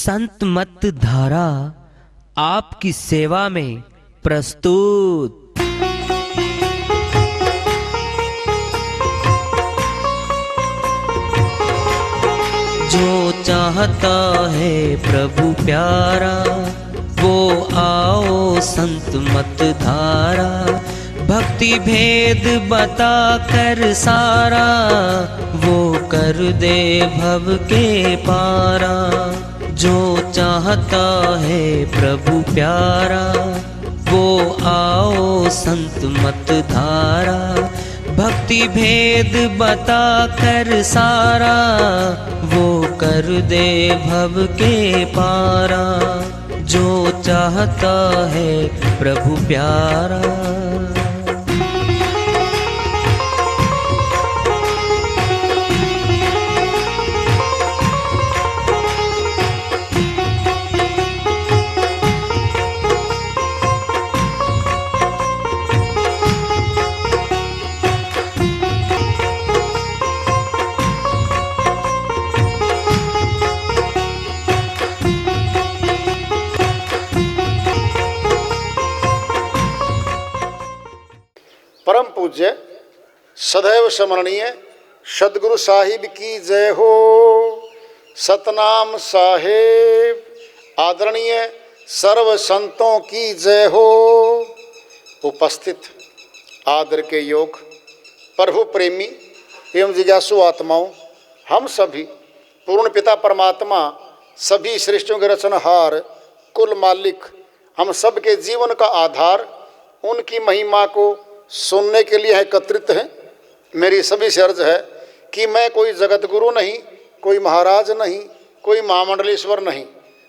संत मत धारा आपकी सेवा में प्रस्तुत। जो चाहता है प्रभु प्यारा वो आओ संत मत धारा, भक्ति भेद बता कर सारा वो कर दे भव के पारा। जो चाहता है प्रभु प्यारा वो आओ संत मत धारा, भक्ति भेद बता कर सारा वो कर दे भव के पारा। जो चाहता है प्रभु प्यारा। परम पूज्य सदैव स्मरणीय सदगुरु साहिब की जय हो। सतनाम साहेब आदरणीय सर्व संतों की जय हो। उपस्थित आदर के योग प्रभु प्रेमी एवं जिज्ञासु आत्माओं, हम सभी पूर्ण पिता परमात्मा सभी सृष्टियों के रचनहार कुल मालिक हम सब के जीवन का आधार उनकी महिमा को सुनने के लिए एकत्रित हैं। मेरी सभी से अर्ज है कि मैं कोई जगत गुरु नहीं, कोई महाराज नहीं, कोई महामंडलेश्वर नहीं,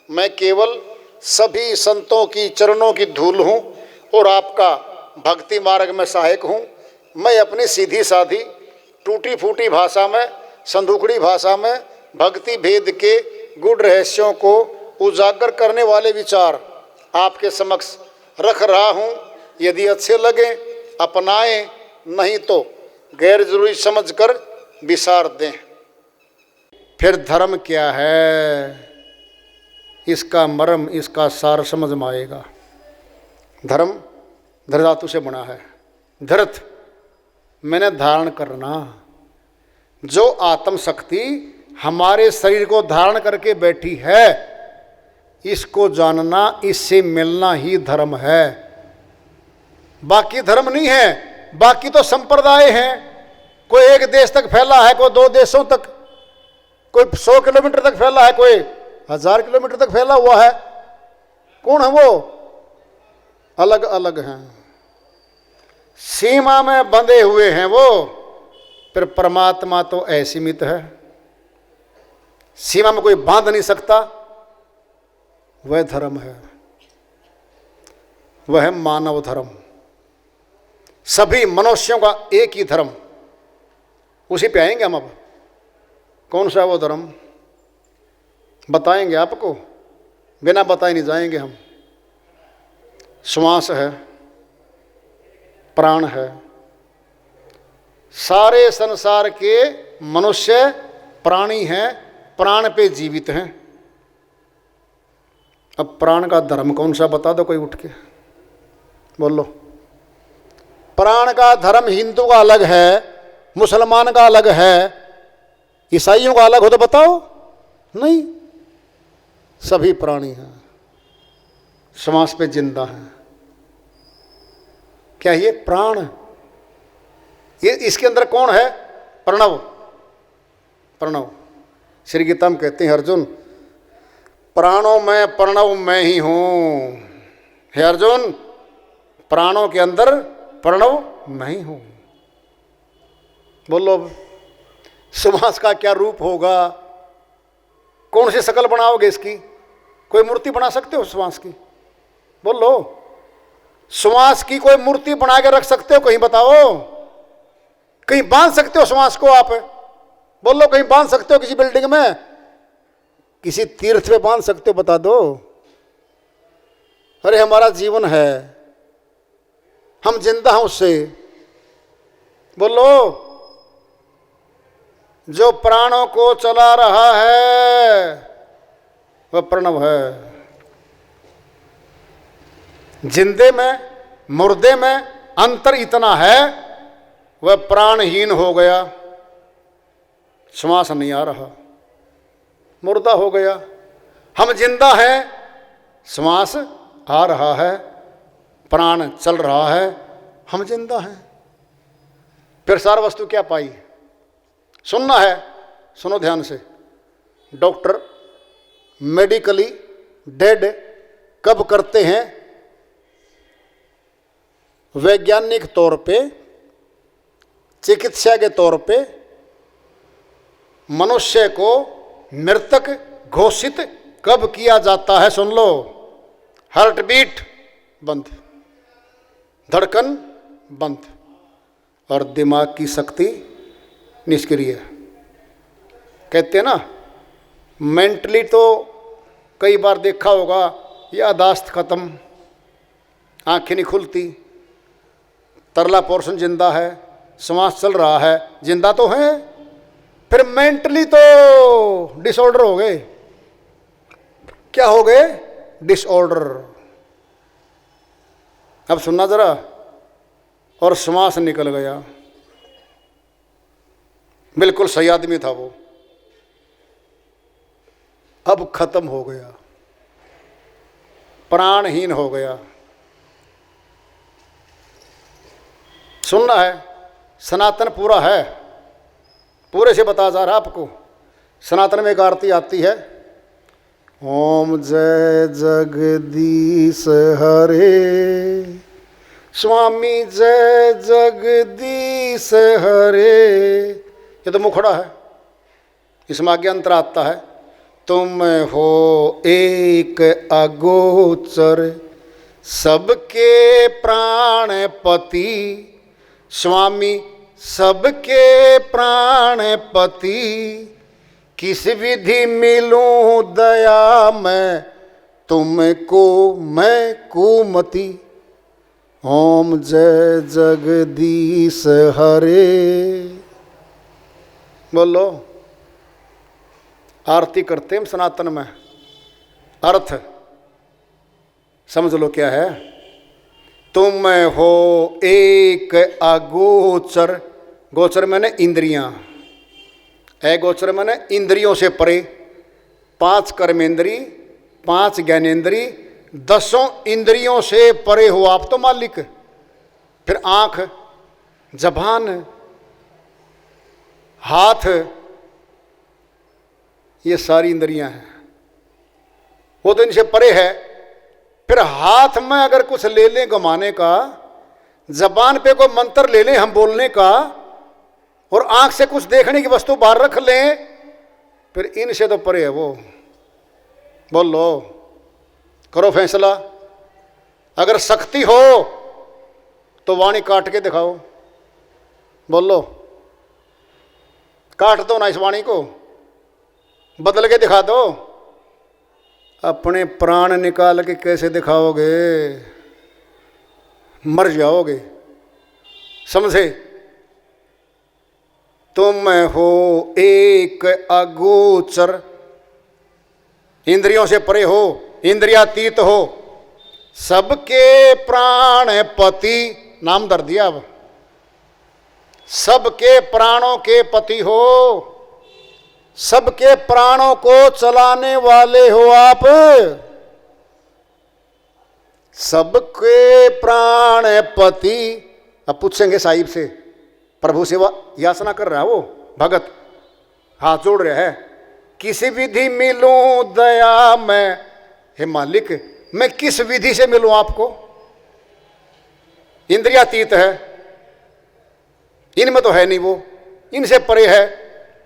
मैं केवल सभी संतों की चरणों की धूल हूँ और आपका भक्ति मार्ग में सहायक हूँ। मैं अपनी सीधी साधी टूटी फूटी भाषा में, संदूकड़ी भाषा में भक्ति भेद के गुड़ रहस्यों को उजागर करने वाले विचार आपके समक्ष रख रहा हूँ। यदि अच्छे लगे अपनाएं, नहीं तो गैर जरूरी समझकर विसार दें। फिर धर्म क्या है, इसका मर्म, इसका सार समझ में आएगा। धर्म धर धातु से बना है। धरत मैंने धारण करना। जो आत्म शक्ति हमारे शरीर को धारण करके बैठी है, इसको जानना, इससे मिलना ही धर्म है। बाकी धर्म नहीं है, बाकी तो संप्रदाय हैं। कोई एक देश तक फैला है, कोई 2 देशों तक, कोई 100 किलोमीटर तक फैला है, कोई 1000 किलोमीटर तक फैला हुआ है। कौन है वो? अलग अलग हैं, सीमा में बंधे हुए हैं वो। फिर परमात्मा तो असीमित है, सीमा में कोई बांध नहीं सकता। वह धर्म है, वह है मानव धर्म। सभी मनुष्यों का एक ही धर्म, उसी पे आएंगे हम। अब कौन सा है वो धर्म, बताएंगे आपको, बिना बताए नहीं जाएंगे हम। श्वास है, प्राण है। सारे संसार के मनुष्य प्राणी हैं, प्राण पे जीवित हैं। अब प्राण का धर्म कौन सा बता दो कोई उठ के, बोलो। प्राण का धर्म हिंदू का अलग है, मुसलमान का अलग है, ईसाइयों का अलग हो तो बताओ। नहीं, सभी प्राणी हैं, श्वास पे जिंदा हैं। क्या ये प्राण, ये इसके अंदर कौन है? प्रणव। प्रणव श्री गीता में कहते हैं, अर्जुन प्राणों में प्रणव मैं ही हूं। हे अर्जुन, प्राणों के अंदर प्रणव मैं ही हूं। बोलो श्वास का क्या रूप होगा? कौन सी शक्ल बनाओगे इसकी? कोई मूर्ति बना सकते हो श्वास की? बोलो, श्वास की कोई मूर्ति बना के रख सकते हो? कहीं बताओ। कहीं बांध सकते हो श्वास को आप? बोलो, कहीं बांध सकते हो? किसी बिल्डिंग में, किसी तीर्थ पे बांध सकते हो? बता दो। अरे हमारा जीवन है, हम जिंदा हैं उससे। बोलो, जो प्राणों को चला रहा है वह प्रणव है। जिंदे में मुर्दे में अंतर इतना है, वह प्राणहीन हो गया, श्वास नहीं आ रहा, मुर्दा हो गया। हम जिंदा हैं, श्वास आ रहा है, प्राण चल रहा है, हम जिंदा हैं। फिर सार वस्तु क्या पाई? सुनना है, सुनो ध्यान से। डॉक्टर मेडिकली डेड कब करते हैं? वैज्ञानिक तौर पे, चिकित्सा के तौर पे मनुष्य को मृतक घोषित कब किया जाता है? सुन लो। हार्ट बीट बंद, धड़कन बंद और दिमाग की शक्ति निष्क्रिय। कहते हैं ना, मेंटली तो कई बार देखा होगा, याददाश्त खत्म, आंखें नहीं खुलती, तरला पोर्शन जिंदा है, श्वास चल रहा है, जिंदा तो है, फिर मेंटली तो डिसऑर्डर हो गए। क्या हो गए? डिसऑर्डर। अब सुनना जरा, और श्वास निकल गया, बिल्कुल सही आदमी था वो, अब खत्म हो गया, प्राणहीन हो गया। सुनना है, सनातन पूरा है, पूरे से बता जा रहा आपको। सनातन में एक आरती आती है, ओम जय जगदीश हरे, स्वामी जय जगदीश हरे। ये तो मुखड़ा है, इसमें आगे अंतर आता है, तुम हो एक अगोचर सबके प्राणपति, स्वामी सबके प्राणपति, किस विधि मिलूं दया मैं तुमको मैं कुमति, ओम जय जगदीश हरे। बोलो, आरती करते हैं सनातन में, अर्थ समझ लो क्या है। तुम हो एक अगोचर, गोचर मैंने इंद्रियां, अगोचर मैंने इंद्रियों से परे, 5 कर्मेंद्री, 5 ज्ञानेंद्री, 10 इंद्रियों से परे हो आप तो मालिक। फिर आंख, जबान, हाथ, ये सारी इंद्रियां हैं, वो तो इनसे परे है। फिर हाथ में अगर कुछ ले लें गमाने का, जबान पे कोई मंत्र ले लें हम बोलने का, और आंख से कुछ देखने की वस्तु बाहर रख लें, फिर इनसे तो परे है वो। बोल लो, करो फैसला। अगर शक्ति हो तो वाणी काट के दिखाओ। बोल लो, काट दो ना इस वाणी को, बदल के दिखा दो। अपने प्राण निकाल के कैसे दिखाओगे? मर जाओगे। समझे? तुम हो एक अगोचर, इंद्रियों से परे हो, इंद्रियातीत हो, सबके प्राणपति, नाम धर दिया। अब सबके प्राणों के पति हो, सबके प्राणों को चलाने वाले हो आप, सबके प्राणपति। अब पूछेंगे साहिब से, प्रभु सेवा याचना कर रहा है वो भगत, हाथ जोड़ रहा है, किसी विधि मिलूं दया मैं, हे मालिक मैं किस विधि से मिलूं आपको? इंद्रियातीत है, इनमें तो है नहीं वो, इनसे परे है।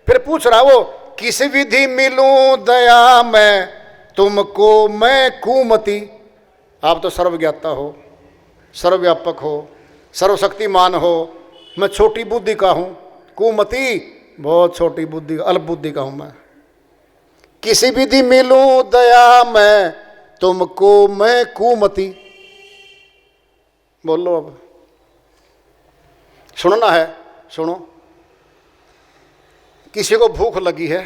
फिर पूछ रहा वो, किस विधि मिलूं दया मैं तुमको मैं कुमति। आप तो सर्वज्ञाता हो, सर्वव्यापक हो, सर्वशक्तिमान हो, मैं छोटी बुद्धि का हूं, कुमति बहुत छोटी बुद्धि, अल्प बुद्धि का हूं मैं। किसी विधि मिलूं दया मैं तुमको मैं कुमति। बोल लो, अब सुनना है, सुनो। किसी को भूख लगी है,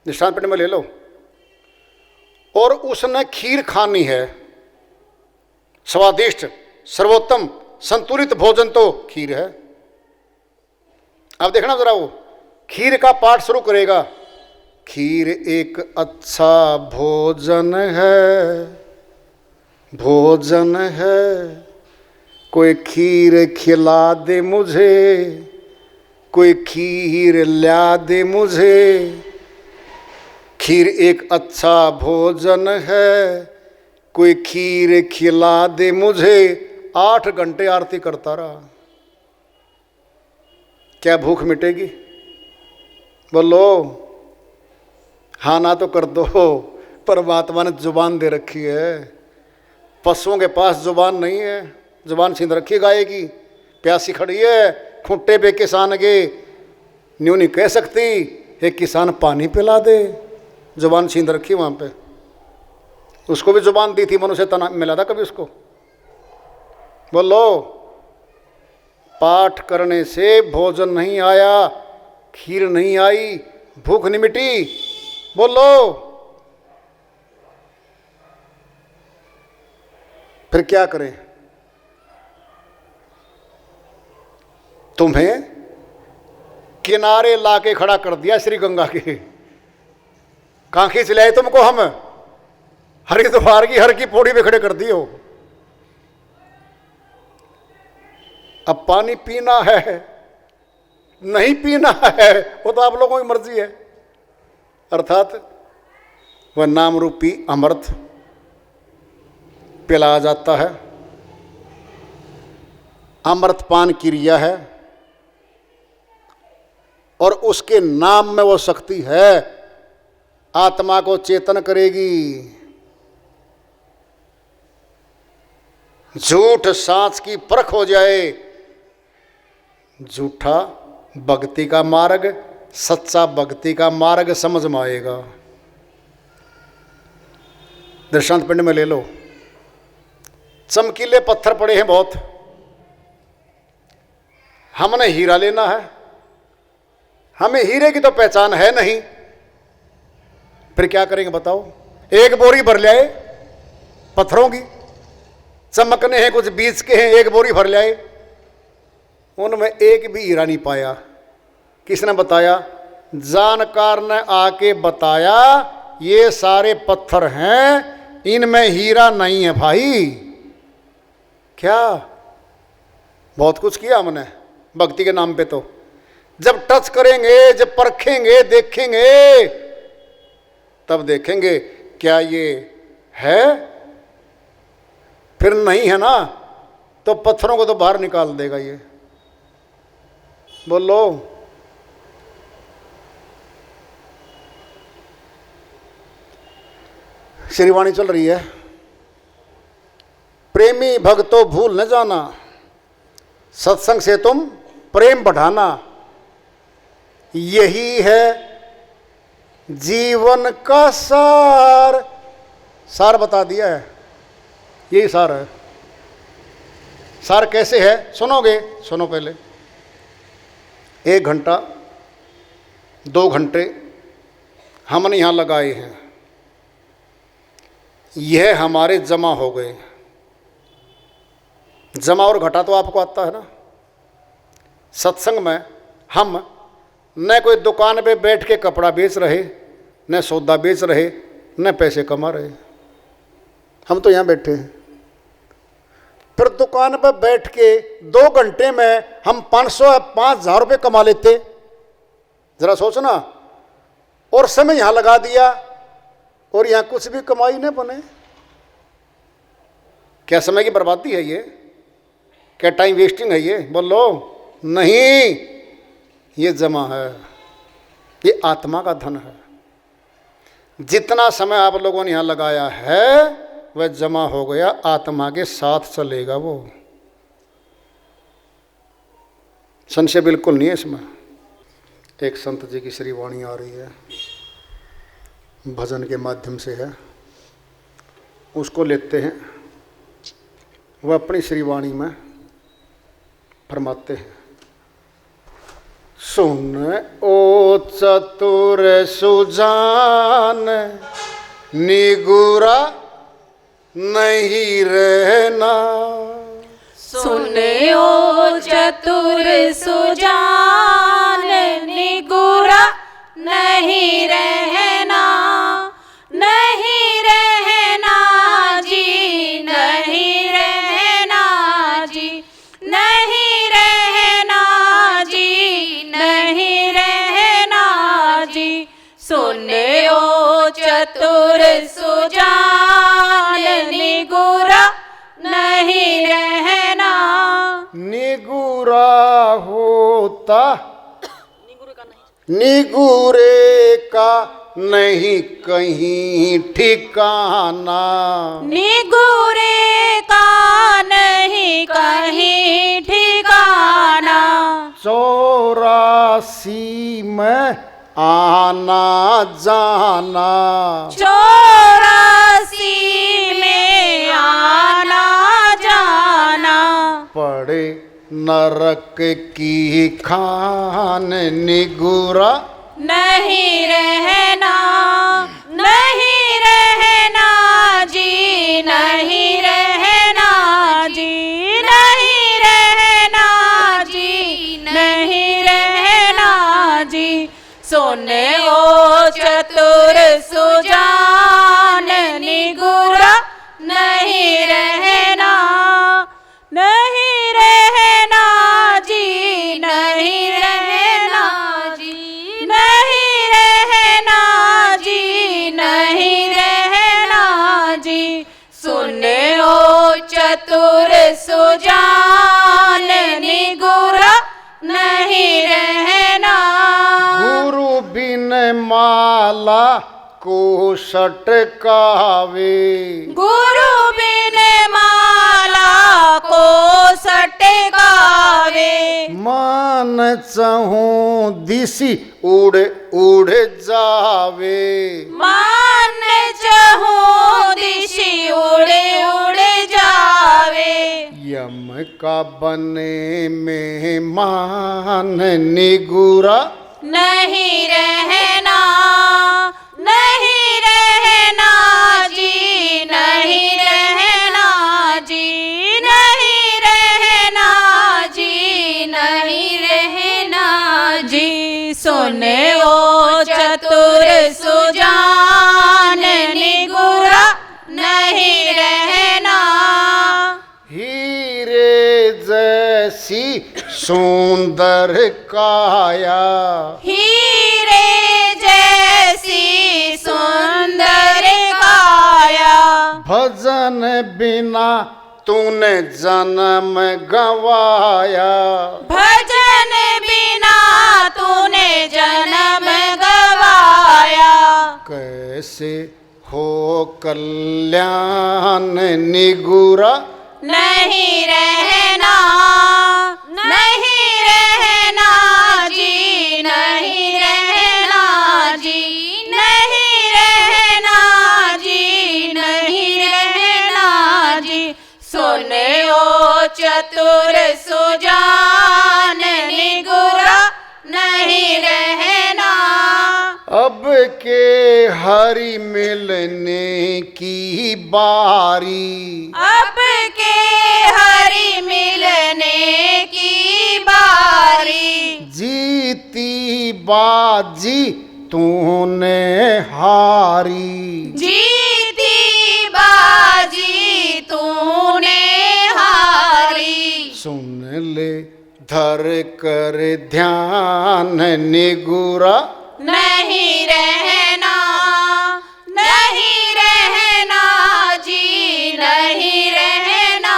निशान पेट में ले लो, और उसने खीर खानी है। स्वादिष्ट, सर्वोत्तम, संतुलित भोजन तो खीर है। अब देखना जरा, वो खीर का पाठ शुरू करेगा। खीर एक अच्छा भोजन है, भोजन है, कोई खीर खिला दे मुझे, कोई खीर ला दे मुझे। खीर एक अच्छा भोजन है, कोई खीर खिला दे मुझे। 8 घंटे आरती करता रहा। क्या भूख मिटेगी? बोलो हाँ ना तो कर दो। परमात्मा ने जुबान दे रखी है, पशुओं के पास जुबान नहीं है। जुबान छीन रखी गाय की, प्यासी खड़ी है, खूंटे पे किसान के न्यू नहीं कह सकती एक किसान पानी पिला दे। जुबान छीन रखी वहाँ पे। उसको भी जुबान दी थी, मनुष्य तना मिला था कभी उसको? बोलो पाठ करने से भोजन नहीं आया, खीर नहीं आई, भूख नहीं मिटी। बोलो फिर क्या करें? तुम्हें किनारे लाके खड़ा कर दिया श्री गंगा के। कहां खींच लाए तुमको हम? हरिद्वार की हर की पौड़ी पे खड़े कर दिए हो। अब पानी पीना है नहीं पीना है वो तो आप लोगों की मर्जी है। अर्थात वह नाम रूपी अमृत पिलाया जाता है। अमृतपान क्रिया है और उसके नाम में वो शक्ति है, आत्मा को चेतन करेगी। झूठ सांच की परख हो जाए, झूठा भक्ति का मार्ग, सच्चा भक्ति का मार्ग समझ में आएगा। दृष्टांत पिंड में ले लो, चमकीले पत्थर पड़े हैं बहुत, हमने हीरा लेना है, हमें हीरे की तो पहचान है नहीं, फिर क्या करेंगे बताओ? एक बोरी भर लाए पत्थरों की, चमकने हैं कुछ बीच के हैं, एक बोरी भर लाए, उनमें एक भी हीरा नहीं पाया। किसने बताया? जानकार ने आके बताया ये सारे पत्थर हैं, इनमें हीरा नहीं है भाई। क्या बहुत कुछ किया हमने भक्ति के नाम पे। तो जब टच करेंगे, जब परखेंगे, देखेंगे, तब देखेंगे क्या ये है। फिर नहीं है ना तो पत्थरों को तो बाहर निकाल देगा ये। बोलो श्रीवाणी चल रही है। प्रेमी भक्तों भूल न जाना, सत्संग से तुम प्रेम बढ़ाना, यही है जीवन का सार। सार बता दिया है, यही सार है। सार कैसे है सुनोगे? सुनो पहले। 1 घंटा 2 घंटे हमने यहाँ लगाए हैं, यह हमारे जमा हो गए। जमा और घटा तो आपको आता है ना। सत्संग में हम न कोई दुकान पे बैठ के कपड़ा बेच रहे, न सौदा बेच रहे, न पैसे कमा रहे। हम तो यहाँ बैठे हैं। फिर दुकान पर बैठ के 2 घंटे में हम 500 या 5,000 रुपये कमा लेते। जरा सोचना। और समय यहाँ लगा दिया और यहाँ कुछ भी कमाई नहीं बने। क्या समय की बर्बादी है ये? क्या टाइम वेस्टिंग है ये? बोलो नहीं, ये जमा है, ये आत्मा का धन है। जितना समय आप लोगों ने यहाँ लगाया है वह जमा हो गया, आत्मा के साथ चलेगा वो। संशय बिल्कुल नहीं है इसमें। एक संत जी की श्री वाणी आ रही है, भजन के माध्यम से है, उसको लेते हैं। वह अपनी श्री वाणी में फरमाते हैं। सुन ओ चतुर सुजान निगुरा नहीं रहना। सुने ओ चतुर सुजान, निगुरा नहीं रहना, नहीं रहना जी, नहीं रहना जी, नहीं रहना जी, नहीं रहना जी। सुने ओ चतुर सुजान, निगुरा नहीं रहना। निगुरा होता निगुरे का नहीं कहीं ठिकाना, निगुरे का नहीं कहीं ठिकाना। 84 में आना जाना, 84 में आना जाना। पड़े नरक की खान, निगुरा नहीं रहना, नहीं रहना जी, नहीं रहना जी, नहीं रहना जी, नहीं रहना जी। सुने ओ चतुर सुजान, निगुरा नहीं रहना, नहीं रहना जी, नहीं रहना जी, नहीं रहना जी, नहीं रहना जी। सुने ओ चतुर सुजान, निगुरा नहीं रहना। गुरु बिन माला को सटकावे, गुरु बिन माला को सटकावे। मान चहूं दिसी उड़ उड़ जावे, मान चाहूं दिशि उड़े उड़े जावे। यम का बने मेहमान, निगुरा नहीं रहना, नहीं रहना जी, नहीं रहना जी, नहीं रहना जी, नहीं रहना जी। सुने ओ चतुर सुजान, निगुरा नहीं रहना। हीरे जैसी सुंदर काया, हीरे जैसी सुंदर काया। भजन बिना तूने जन्म गवाया, भजन बिना तूने जन्म गवाया। कैसे हो कल्याण, निगुरा नहीं रहना, नहीं रहना जी, नहीं रहना जी, नहीं रहना जी, नहीं रहना जी। सुने ओ चतुर सुजान, निगुरा नहीं रहना। अब के हरि मिलने की बारी, अब के हरि मिलने की बारी। जीती बाजी तूने हारी, जीती बाजी तूने हारी। सुन ले धर कर ध्यान, निगुरा नहीं रहना, नहीं रहना जी, नहीं रहना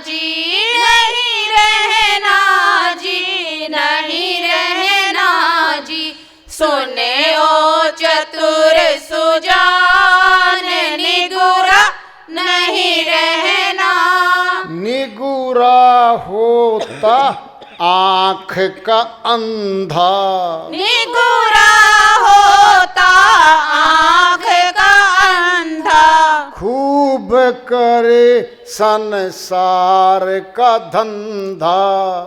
जी, नहीं रहना जी, नहीं रहना जी। सुने ओ चतुर सुजान, निगुरा नहीं रहना। निगुरा होता आँख का अंधा, निगुरा होता आँख का अंधा। खूब करे संसार का धंधा,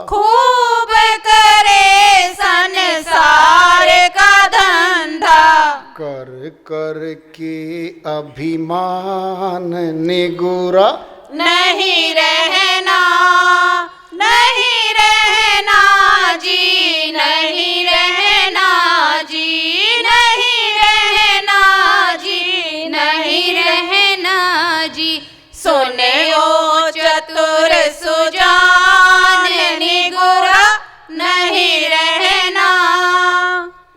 खूब करे संसार का धंधा। कर करके अभिमान निगुरा, नहीं रहना, नहीं रहना जी, नहीं रहना जी, नहीं रहना जी, नहीं रहना जी। सुने ओ चतुर सुजान निगुरा, नहीं रहना,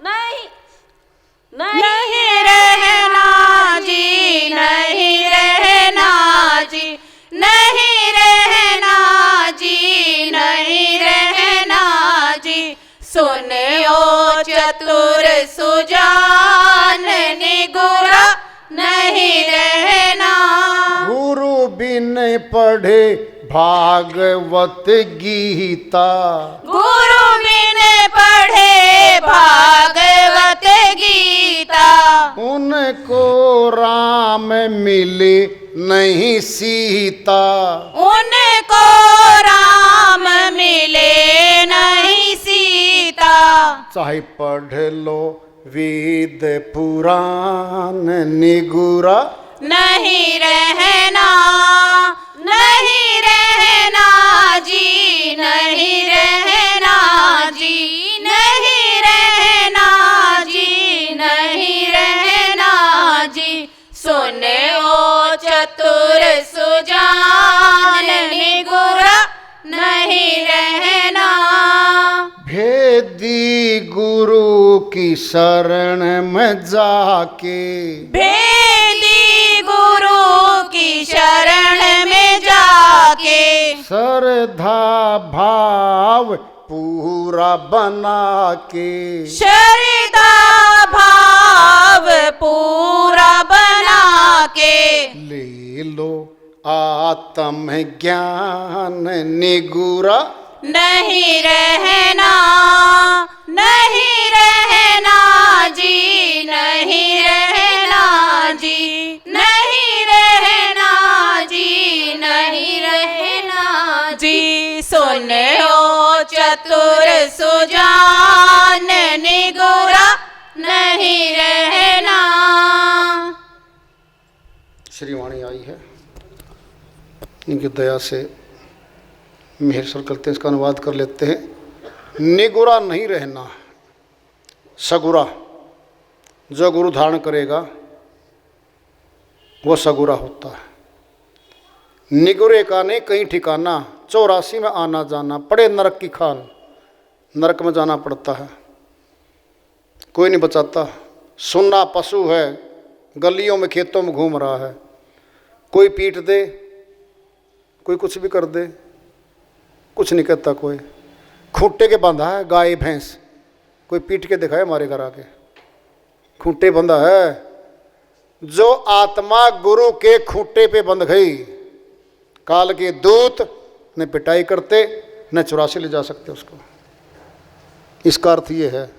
नहीं नहीं रहना जी, नहीं रहना जी, नहीं रहना जी, नहीं रहना जी। सुने ओ चतुर सुजान निगुरा, नहीं रहना। गुरु बिन पढ़े भागवत गीता, गुरु बिन पढ़े भागवत गीता, उनको राम मिले नहीं सीता। उनको राम मिले नहीं सीता। चाहे पढ़ लो वेद पुराण निगुरा, नहीं रहना, नहीं रहना जी, नहीं रहना जी, नहीं रहना जी, नहीं रहना जी। सुने ओ चतुर सुजान निगुरा, नहीं रहना। भेदी गुरु की शरण में जाके, भेदी गुरु की शरण में जाके, श्रद्धा भाव पूरा बना के, श्रद्धा भाव पूरा बना के, ले लो आत्म ज्ञान निगुरा, नहीं रहना, नहीं रहना जी, नहीं रहना जी, नहीं रहना जी, नहीं रहना जी। सुने ओ चतुर सुजान निगुरा, नहीं रहना। श्रीवाणी आई है, इनकी दया से मेहर सर करते हैं, इसका अनुवाद कर लेते हैं। निगुरा नहीं रहना, सगुरा। जो गुरु धारण करेगा वो सगुरा होता है। निगुरे का नहीं कहीं ठिकाना, 84 में आना जाना, पड़े नरक की खान, नरक में जाना पड़ता है, कोई नहीं बचाता। सुन्ना पशु है, गलियों में खेतों में घूम रहा है, कोई पीट दे, कोई कुछ भी कर दे, कुछ नहीं कहता कोई। खूंटे के बंधा है गाय भैंस, कोई पीट के दिखाए हमारे घर आके, खूंटे बंधा है। जो आत्मा गुरु के खूंटे पे बंध गई, काल के दूत न पिटाई करते न चुरासी ले जा सकते उसको। इसका अर्थ ये है,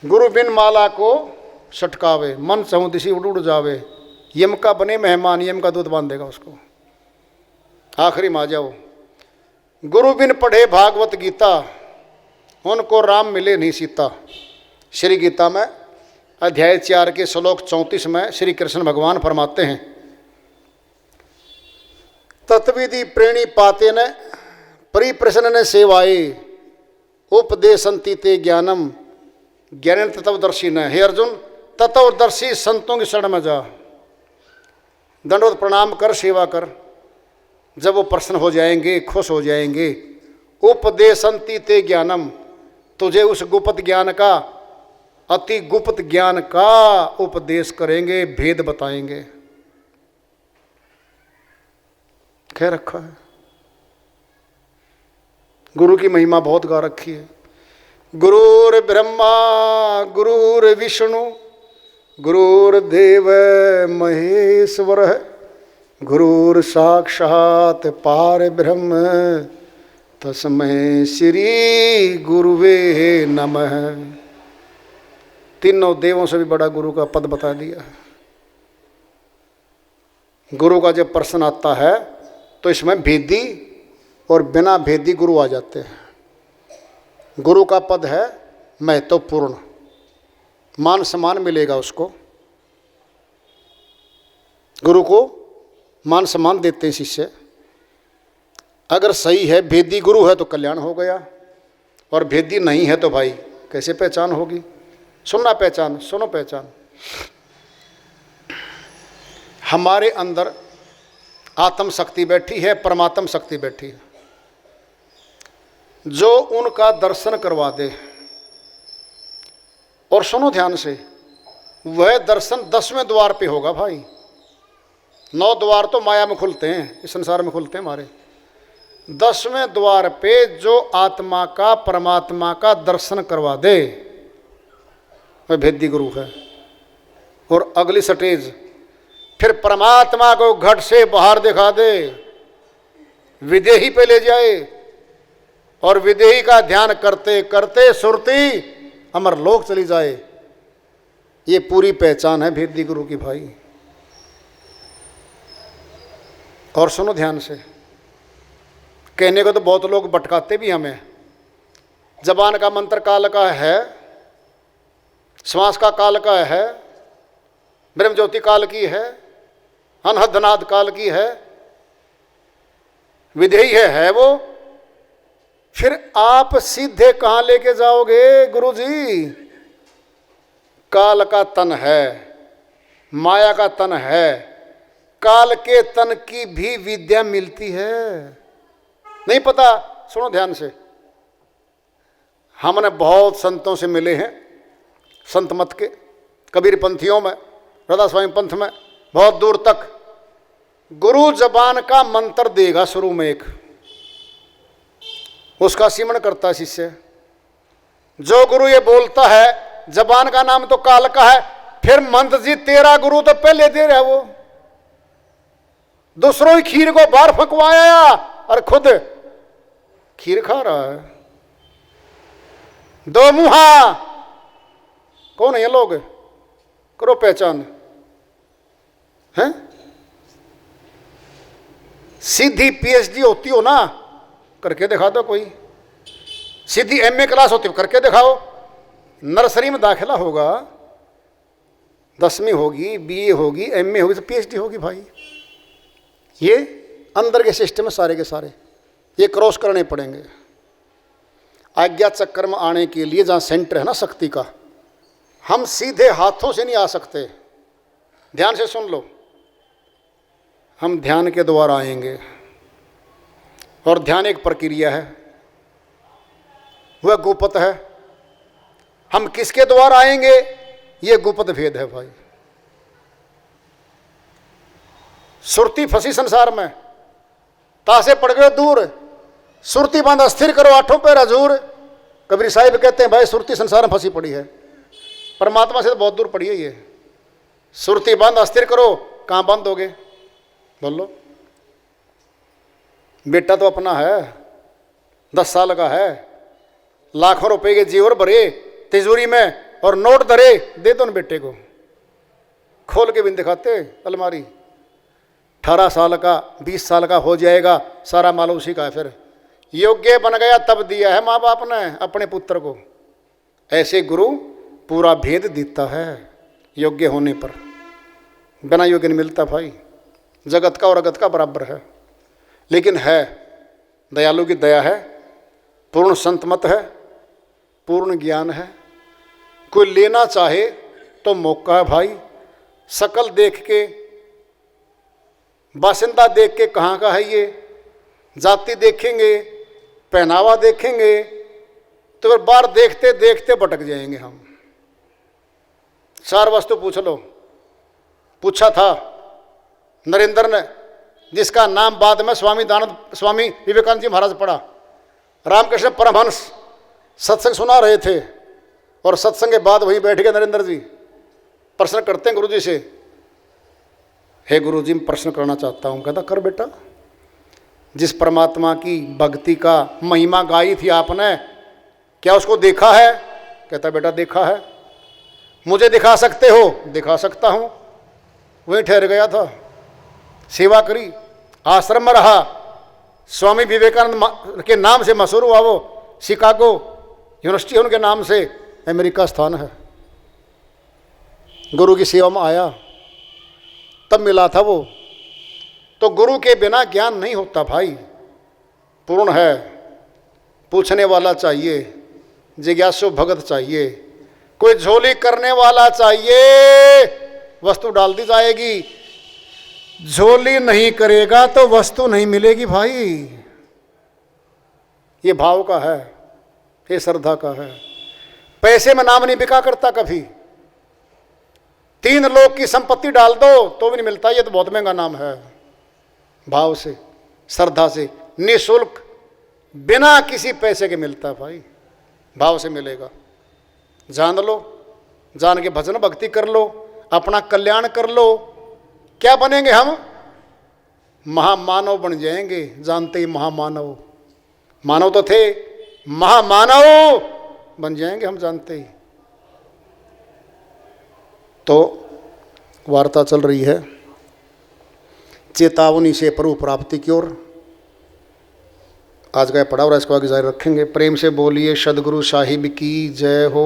गुरु बिन माला को सटकावे, मन सहु दिशी उड़ उड़ जावे, यम का बने मेहमान, यम का दूध बांध देगा उसको। आखिरी में आ जाओ, गुरु बिन पढ़े भागवत गीता, उनको राम मिले नहीं सीता। श्री गीता में अध्याय 4 के श्लोक 34 में श्री कृष्ण भगवान फरमाते हैं, तत्विधि प्रेणी पाते न परिप्रश्न न सेवाए, उपदेशंति ते ज्ञानम ज्ञान तत्वदर्शी न। हे अर्जुन, तत्वदर्शी संतों की शरण में जा, दंडवत प्रणाम कर, सेवा कर। जब वो प्रसन्न हो जाएंगे, खुश हो जाएंगे, उपदेशंति ते ज्ञानम, तुझे उस गुप्त ज्ञान का, अति गुप्त ज्ञान का उपदेश करेंगे, भेद बताएंगे। कह रखा है, गुरु की महिमा बहुत गा रखी है। गुरुर ब्रह्मा गुरुर्विष्णु गुरुर्देव महेश्वर, गुरुर साक्षात पार ब्रह्म, तस्मै श्री गुरुवे नमः। तीनों देवों से भी बड़ा गुरु का पद बता दिया है। गुरु का जब प्रश्न आता है तो इसमें भेदी और बिना भेदी गुरु आ जाते हैं। गुरु का पद है महत्वपूर्ण, मान सम्मान मिलेगा उसको, गुरु को मान सम्मान देते हैं शिष्य। अगर सही है, भेदी गुरु है तो कल्याण हो गया, और भेदी नहीं है तो भाई कैसे पहचान होगी। सुनना पहचान, सुनो पहचान। हमारे अंदर आत्म शक्ति बैठी है, परमात्म शक्ति बैठी है। जो उनका दर्शन करवा दे, और सुनो ध्यान से, वह दर्शन 10वें द्वार पे होगा भाई। 9 द्वार तो माया में खुलते हैं, इस संसार में खुलते हैं हमारे। 10वें द्वार पे जो आत्मा का, परमात्मा का दर्शन करवा दे, वह भेदी गुरु है। और अगली स्टेज फिर परमात्मा को घट से बाहर दिखा दे, विदेही पे ले जाए, और विदेही का ध्यान करते करते सुरती अमर लोक चली जाए। ये पूरी पहचान है भेदी गुरु की भाई। और सुनो ध्यान से, कहने को तो बहुत लोग भटकाते भी हमें। जबान का मंत्र काल का है, श्वास का काल का है, ब्रह्म ज्योति काल की है, अनहदनाद काल की है, विधेयी है वो। फिर आप सीधे कहाँ लेके जाओगे गुरुजी? काल का तन है, माया का तन है, काल के तन की भी विद्या मिलती है। नहीं पता? सुनो ध्यान से, हमने बहुत संतों से मिले हैं, संत मत के, कबीर पंथियों में, राधा स्वामी पंथ में, बहुत दूर तक। गुरु जबान का मंत्र देगा शुरू में एक, उसका सिमरण करता शिष्य। जो गुरु ये बोलता है, जबान का नाम तो काल का है, फिर मंत्र जी तेरा गुरु तो पहले दे रहा है वो, दूसरों की खीर को बाहर फंकवाया और खुद खीर खा रहा है। दो मुहा कौन है ये लोग? करो पहचान है। सीधी पीएचडी होती हो ना, करके दिखा दो कोई। सीधी एमए क्लास होती हो, करके दिखाओ। नर्सरी में दाखिला होगा, 10वीं होगी, बीए होगी, एमए होगी, तो पीएचडी होगी भाई। ये अंदर के सिस्टम में सारे के सारे ये क्रॉस करने पड़ेंगे। आज्ञा चक्कर में आने के लिए जहाँ सेंटर है ना शक्ति का, हम सीधे हाथों से नहीं आ सकते। ध्यान से सुन लो, हम ध्यान के द्वारा आएंगे, और ध्यान एक प्रक्रिया है, वह गुप्त है। हम किसके द्वारा आएंगे, ये गुप्त भेद है भाई। सुरती फंसी संसार में, तासे पड़ गए दूर, सुरती बांध अस्थिर करो आठों पैर हजूर। कबीर साहिब कहते हैं भाई सुरती संसार में फंसी पड़ी है, परमात्मा से तो बहुत दूर पड़ी है ये। सुरती बांध अस्थिर करो, कहाँ बंद होगे बोलो? बेटा तो अपना है, 10 साल का है, लाखों रुपए के जेवर भरे तिजोरी में और नोट धरे, दे दो न बेटे को, खोल के भी दिखाते अलमारी। 18 साल का, 20 साल का हो जाएगा, सारा माल उसी का है। फिर योग्य बन गया तब दिया है माँ बाप ने अपने पुत्र को। ऐसे गुरु पूरा भेद देता है योग्य होने पर, बिना योग्य नहीं मिलता भाई। जगत का और अगत का बराबर है, लेकिन है दयालु की दया है, पूर्ण संत मत है, पूर्ण ज्ञान है। कोई लेना चाहे तो मौका है भाई। शकल देख के, बासिंदा देख के कहाँ का है ये, जाति देखेंगे, पहनावा देखेंगे, तो फिर बाहर देखते देखते भटक जाएंगे हम। 4 वस्तु पूछ लो। पूछा था नरेंद्र ने, जिसका नाम बाद में स्वामी विवेकानंद जी महाराज पड़ा। रामकृष्ण परमहंस सत्संग सुना रहे थे, और सत्संग के बाद वहीं बैठ गए नरेंद्र जी। प्रश्न करते हैं गुरु जी से, हे गुरु जी मैं प्रश्न करना चाहता हूँ। कहता कर बेटा। जिस परमात्मा की भक्ति का महिमा गाई थी आपने, क्या उसको देखा है? कहता बेटा देखा है। मुझे दिखा सकते हो? दिखा सकता हूँ। वहीं ठहर गया था, सेवा करी, आश्रम में रहा। स्वामी विवेकानंद के नाम से मशहूर हुआ वो, शिकागो यूनिवर्सिटी उनके नाम से, अमेरिका स्थान है। गुरु की सेवा में आया तब मिला था वो। तो गुरु के बिना ज्ञान नहीं होता भाई, पूर्ण है। पूछने वाला चाहिए, जिज्ञासु भगत चाहिए, कोई झोली करने वाला चाहिए, वस्तु डाल दी जाएगी। झोली नहीं करेगा तो वस्तु नहीं मिलेगी भाई। ये भाव का है, ये श्रद्धा का है। पैसे में नाम नहीं बिका करता कभी। 3 लोग की संपत्ति डाल दो तो भी नहीं मिलता, ये तो बहुत महंगा नाम है। भाव से, श्रद्धा से, निःशुल्क, बिना किसी पैसे के मिलता है भाई, भाव से मिलेगा। जान लो, जान के भजन भक्ति कर लो, अपना कल्याण कर लो। क्या बनेंगे हम? महामानव बन जाएंगे। जानते ही महामानव, मानव तो थे, महामानव बन जाएंगे हम जानते ही। तो वार्ता चल रही है चेतावनी से प्रभु प्राप्ति की ओर। आज का पढ़ा और इसको आगे जारी रखेंगे। प्रेम से बोलिए सदगुरु साहिब की जय हो।